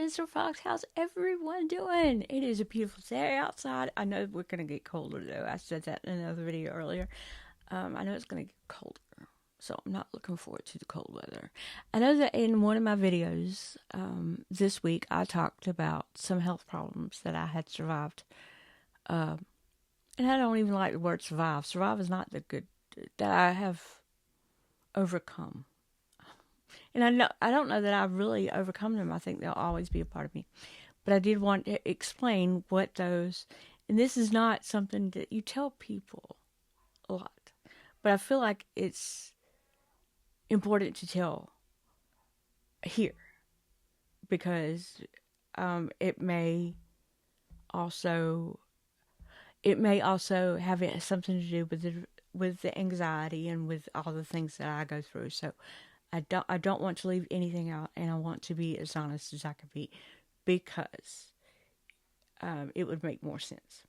Mr. Fox. How's everyone doing? It is a beautiful day outside. I know we're going to get colder, though. I said that in another video earlier. I know it's going to get colder, so I'm not looking forward to the cold weather. I know that in one of my videos this week, I talked about some health problems that I had survived. And I don't even like the word survive. Survive is not the good that I have overcome. And I don't know that I've really overcome them. I think they'll always be a part of me. But I did want to explain what those, and this is not something that you tell people a lot, but I feel like it's important to tell here because it may also have something to do with the anxiety and with all the things that I go through. So I don't want to leave anything out, and I want to be as honest as I can be because it would make more sense.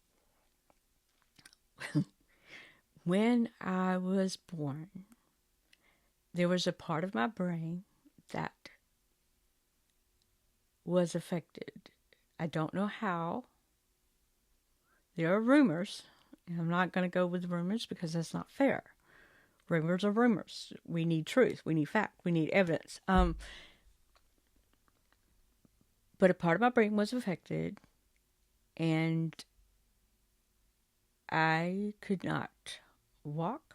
When I was born, there was a part of my brain that was affected. I don't know how. There are rumors, and I'm not going to go with rumors because that's not fair. Rumors are rumors. We need truth. We need fact. We need evidence. But a part of my brain was affected, and I could not walk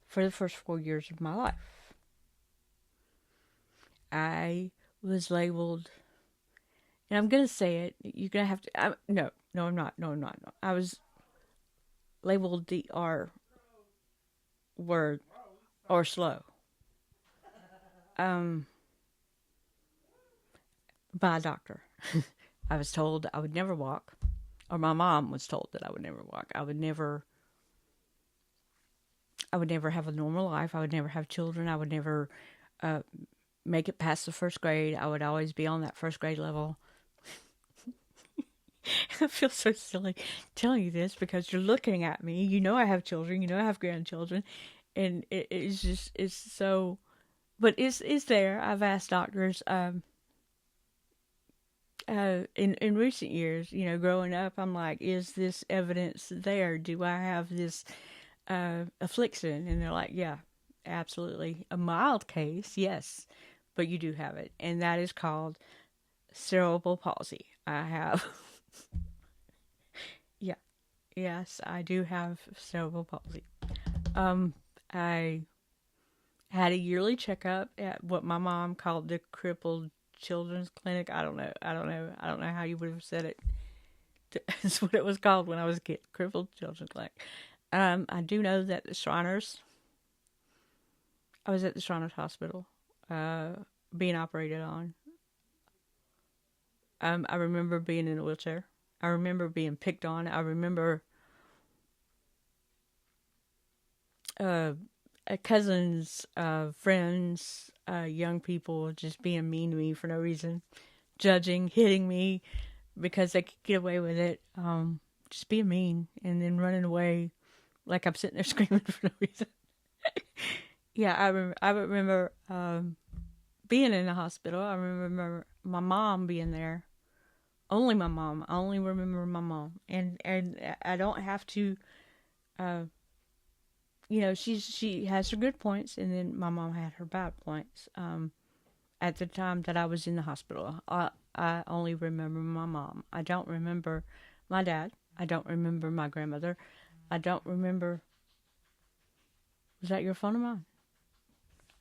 for the first 4 years of my life. I was labeled, and I'm going to say it. You're going to have to. No, I'm not. No, I'm not. No. I was labeled the R word or slow. By a doctor. I was told I would never walk, or my mom was told that I would never walk. I would never have a normal life. I would never have children. I would never make it past the first grade. I would always be on that first grade level. I feel so silly telling you this because you're looking at me. You know I have children. You know I have grandchildren. And it's so... But it's there. I've asked doctors... in recent years, growing up, I'm like, is this evidence there? Do I have this affliction? And they're like, yeah, absolutely. A mild case, yes, but you do have it. And that is called cerebral palsy. I have, yeah, yes, I do have cerebral palsy. I had a yearly checkup at what my mom called the crippled children's clinic. I don't know how you would have said it. That's what it was called when I was a kid. Crippled children's clinic. I do know that I was at the Shriners Hospital, being operated on. I remember being in a wheelchair. I remember being picked on. I remember cousins, friends, young people just being mean to me for no reason, judging, hitting me because they could get away with it, just being mean and then running away like I'm sitting there screaming for no reason. Yeah, I remember being in the hospital. I remember my mom being there. Only my mom. I only remember my mom, and I don't have to. She has her good points, and then my mom had her bad points. At the time that I was in the hospital, I only remember my mom. I don't remember my dad. I don't remember my grandmother. I don't remember. Was that your phone or mine?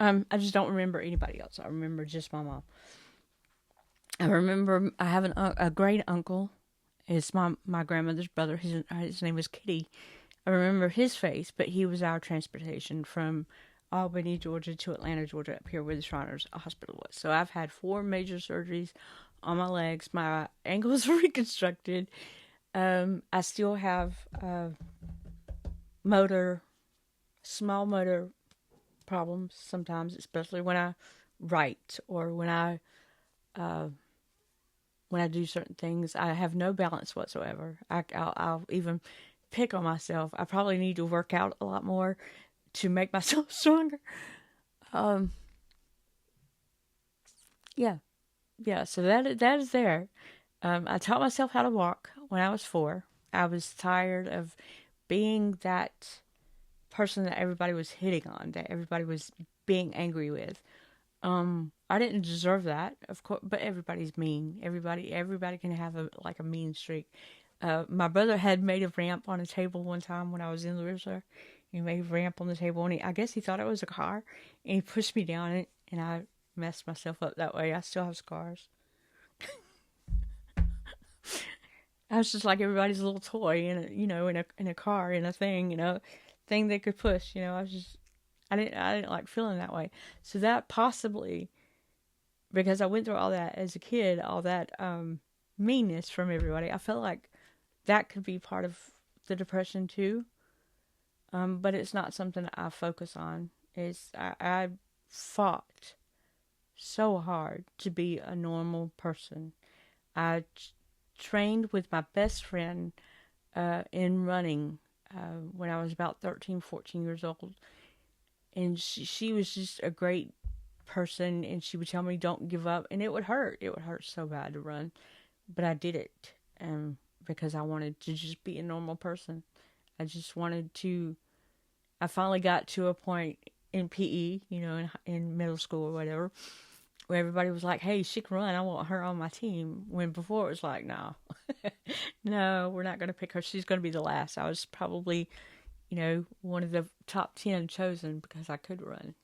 I just don't remember anybody else. I remember just my mom. I remember I have a great uncle. It's my grandmother's brother. His name was Kitty. I remember his face, but he was our transportation from Albany, Georgia to Atlanta, Georgia, up here where the Shriners Hospital was. So I've had 4 major surgeries on my legs. My ankles were reconstructed. I still have small motor problems sometimes, especially when I write or when I do certain things. I have no balance whatsoever. I'll even pick on myself. I probably need to work out a lot more to make myself stronger. Yeah. yeah, so that is there. I taught myself how to walk when I was 4. I was tired of being that person that everybody was hitting on, that everybody was being angry with. I didn't deserve that, of course, but everybody's mean. Everybody can have a mean streak. My brother had made a ramp on a table one time when I was in the wheelchair. He made a ramp on the table, and I guess he thought it was a car, and he pushed me down it, and I messed myself up that way. I still have scars. I was just like everybody's little toy in a car, in a thing, thing they could push. I didn't like feeling that way. So that possibly, because I went through all that as a kid, all that meanness from everybody, I felt like that could be part of the depression too. But it's not something I focus on. I fought so hard to be a normal person. I trained with my best friend in running when I was about 13, 14 years old. And she was just a great person, and she would tell me, don't give up. And it would hurt. It would hurt so bad to run. But I did it because I wanted to just be a normal person. I just wanted to. I finally got to a point in PE, in middle school or whatever, where everybody was like, hey, she can run. I want her on my team. When before it was like, no, no, we're not going to pick her. She's going to be the last. I was probably, one of the top 10 chosen because I could run.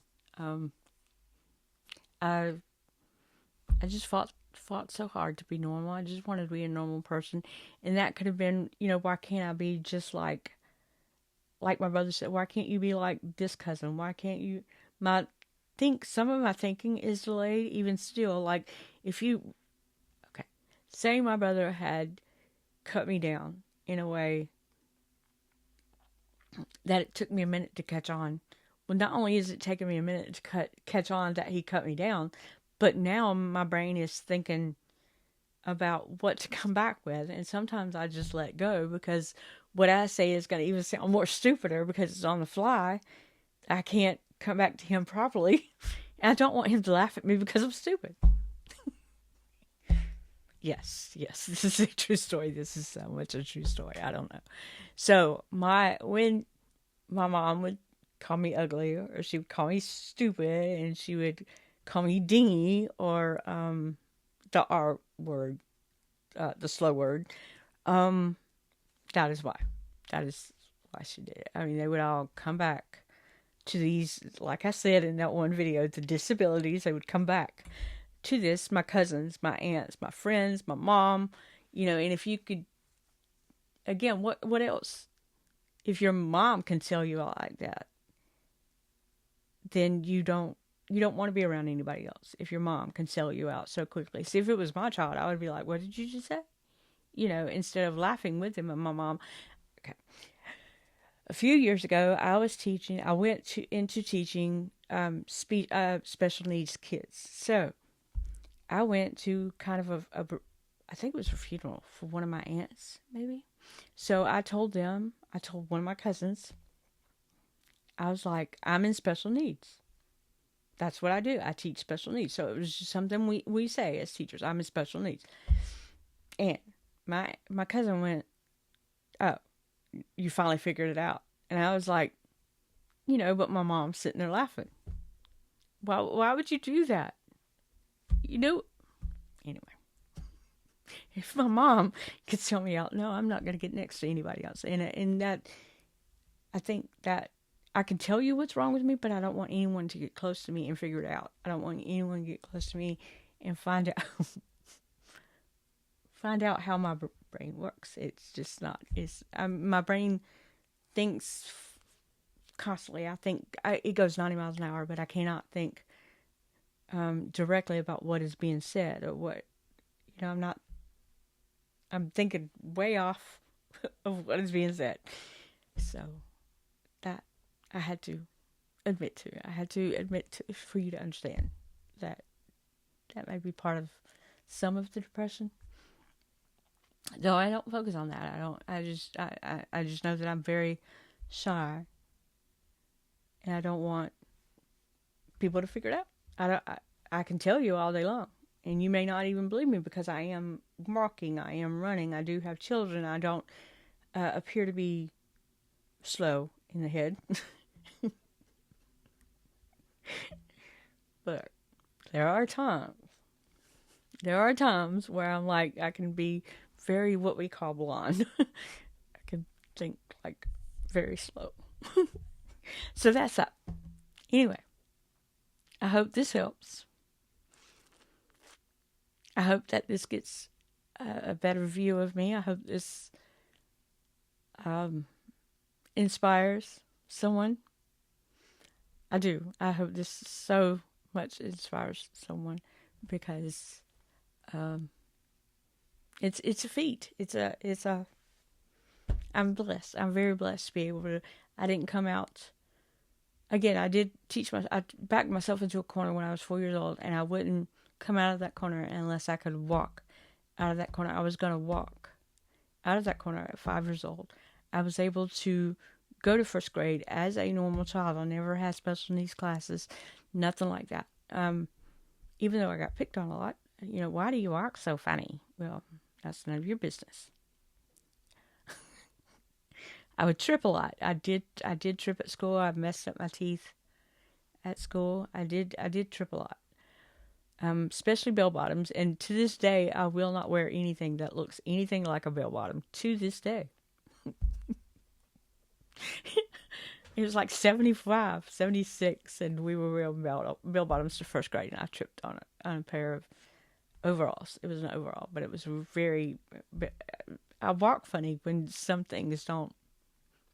I I just fought so hard to be normal. I just wanted to be a normal person, and that could have been, why can't I be just like my brother said? Why can't you be like this cousin? Why can't you? My think some of my thinking is delayed even still. Like if you okay, say my brother had cut me down in a way that it took me a minute to catch on. Well, not only is it taking me a minute to catch on that he cut me down, but now my brain is thinking about what to come back with, and sometimes I just let go because what I say is going to even sound more stupider because it's on the fly. I can't come back to him properly. And I don't want him to laugh at me because I'm stupid. Yes, this is a true story. This is so much a true story. I don't know. So when my mom would call me ugly, or she would call me stupid, and she would call me dingy, or the R word, the slow word. Um, that is why. That is why she did it. I mean, they would all come back to these, like I said in that one video, the disabilities. They would come back to this. My cousins, my aunts, my friends, my mom. And if you could, again, what else? If your mom can tell you all like that, then you don't want to be around anybody else. If your mom can sell you out so quickly. See, if it was my child, I would be like, what did you just say? Instead of laughing with him. And my mom, okay. A few years ago, I went into teaching special needs kids. So I went to kind of I think it was a funeral for one of my aunts, maybe. So I told one of my cousins, I was like, I'm in special needs. That's what I do. I teach special needs. So it was just something we say as teachers. I'm in special needs. And my cousin went, oh, you finally figured it out. And I was like, but my mom's sitting there laughing. Why would you do that? Anyway, if my mom could tell me out, no, I'm not going to get next to anybody else. And that, I think that I can tell you what's wrong with me, but I don't want anyone to get close to me and figure it out. I don't want anyone to get close to me and find out how my brain works. It's just not. My brain thinks constantly. I think it goes 90 miles an hour, but I cannot think directly about what is being said or what. I'm not. I'm thinking way off of what is being said. So that I had to admit to. I had to admit to for you to understand that may be part of some of the depression. Though I don't focus on that. I just know that I'm very shy, and I don't want people to figure it out. I can tell you all day long. And you may not even believe me because I am walking, I am running, I do have children, I don't appear to be slow in the head. But there are times, where I'm like, I can be very what we call blonde. I can think like very slow. So that's that. Anyway, I hope this helps. I hope that this gets a better view of me. I hope this inspires someone. I do. I hope this so much inspires someone because it's a feat. It's a. I'm blessed. I'm very blessed to be able to. I didn't come out. Again, I did I backed myself into a corner when I was 4 years old, and I wouldn't come out of that corner unless I could walk out of that corner. I was going to walk out of that corner at 5 years old. I was able to go to first grade as a normal child. I never had special needs classes, nothing like that. Even though I got picked on a lot, why do you walk so funny? Well, that's none of your business. I would trip a lot. I did trip at school. I messed up my teeth at school. I did trip a lot. Especially bell bottoms. And to this day, I will not wear anything that looks anything like a bell bottom. To this day. It was like 75, 76, and we were wearing bell bottoms to first grade, and I tripped on a pair of overalls. It was an overall, but it was very. I walk funny when some things don't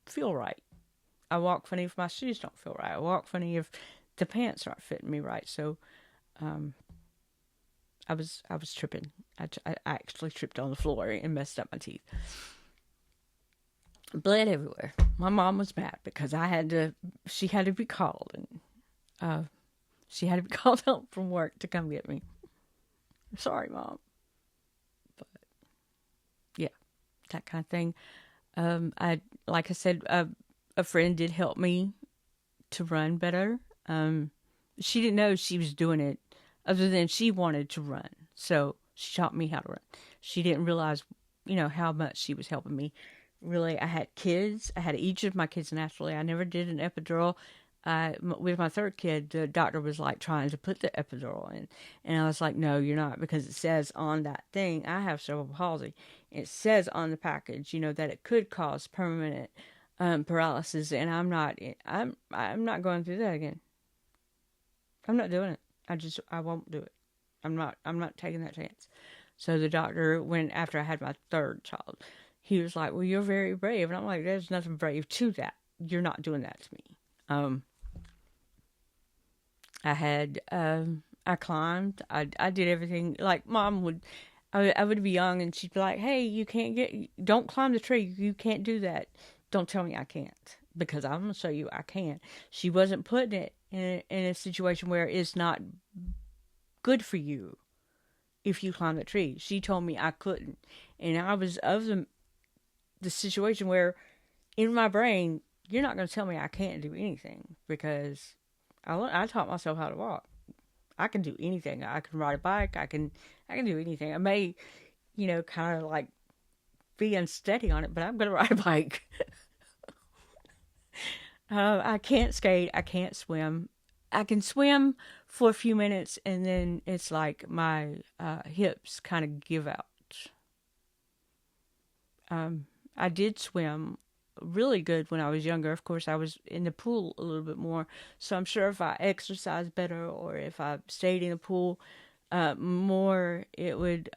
feel right. I walk funny if my shoes don't feel right. I walk funny if the pants aren't fitting me right. So, I was tripping. I actually tripped on the floor and messed up my teeth. Bled everywhere. My mom was mad because she had to be called, and she had to be called home from work to come get me. Sorry, Mom. But yeah, that kind of thing. Like I said, a friend did help me to run better. She didn't know she was doing it, other than she wanted to run. So she taught me how to run. She didn't realize, how much she was helping me. Really, I had kids. I had each of my kids naturally. I never did an epidural. With my third kid, the doctor was like trying to put the epidural in. And I was like, no, you're not, because it says on that thing, I have cerebral palsy. It says on the package, that it could cause permanent paralysis. And I'm not going through that again. I'm not doing it. I won't do it. I'm not taking that chance. So the doctor, after I had my third child, he was like, well, you're very brave. And I'm like, there's nothing brave to that. You're not doing that to me. I climbed. I did everything. Like, Mom would, I would be young and she'd be like, hey, don't climb the tree. You can't do that. Don't tell me I can't, because I'm going to show you I can. She wasn't putting it in a situation where it's not good for you if you climb the tree. She told me I couldn't. And I was of the situation where in my brain, you're not going to tell me I can't do anything, because I taught myself how to walk. I can do anything. I can ride a bike. I can do anything. I may, kind of like be unsteady on it, but I'm going to ride a bike. I can't skate. I can't swim. I can swim for a few minutes, and then it's like my hips kind of give out. I did swim really good when I was younger. Of course, I was in the pool a little bit more. So I'm sure if I exercised better, or if I stayed in the pool more, it would,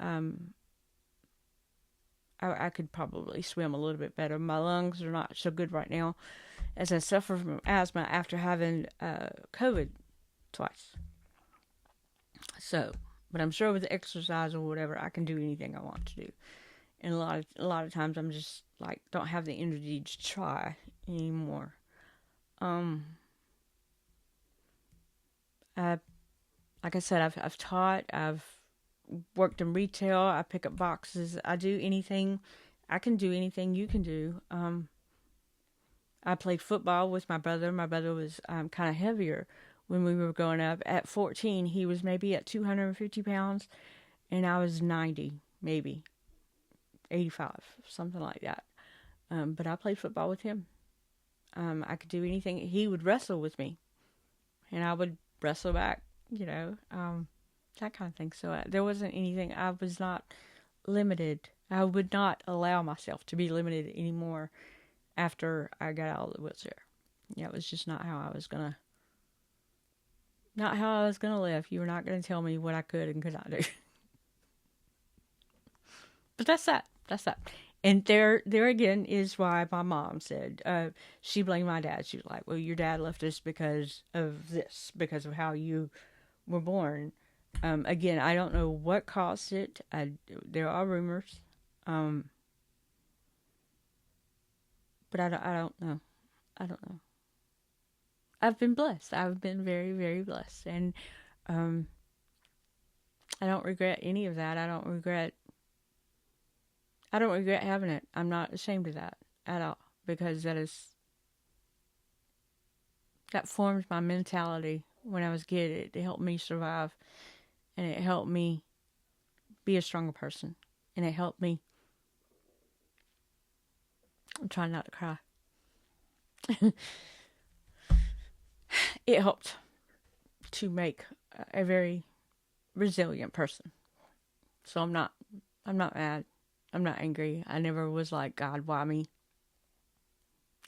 I could probably swim a little bit better. My lungs are not so good right now, as I suffer from asthma after having COVID twice. So, but I'm sure with the exercise or whatever, I can do anything I want to do. And a lot of times I'm just like, don't have the energy to try anymore. Like I said, I've taught, I've worked in retail, I pick up boxes, I do anything. I can do anything you can do. I played football with my brother. My brother was kind of heavier when we were growing up. At 14, he was maybe at 250 pounds, and I was 90, maybe 85, something like that. But I played football with him. I could do anything. He would wrestle with me, and I would wrestle back, that kind of thing. So there wasn't anything. I was not limited. I would not allow myself to be limited anymore after I got out of the wheelchair. Yeah, it was just not how I was gonna live. You were not gonna tell me what I could and could not do. But that's that. That's that. And there again is why my mom said, she blamed my dad. She was like, well, your dad left us because of this, because of how you were born. Again, I don't know what caused it. There are rumors. But I don't know. I don't know. I've been blessed. I've been very, very blessed. And I don't regret any of that. I don't regret having it. I'm not ashamed of that at all, because that formed my mentality when I was a kid. It helped me survive, and it helped me be a stronger person, and it helped me. I'm trying not to cry. It helped to make a very resilient person. So I'm not mad. I'm not angry. I never was like, God, why me?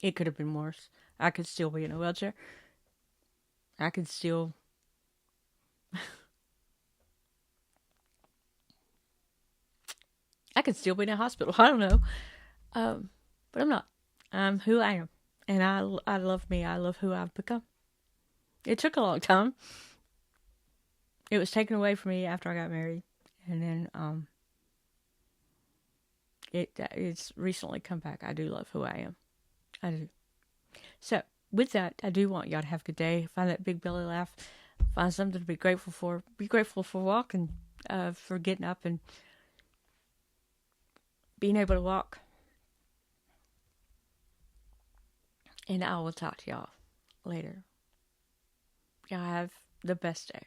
It could have been worse. I could still be in a wheelchair. I could still be in a hospital. I don't know. But I'm not. I'm who I am. And I love me. I love who I've become. It took a long time. It was taken away from me after I got married. And then it's recently come back. I do love who I am. I do. So, with that, I do want y'all to have a good day. Find that big belly laugh. Find something to be grateful for. Be grateful for walking, for getting up and being able to walk. And I will talk to y'all later. Y'all have the best day.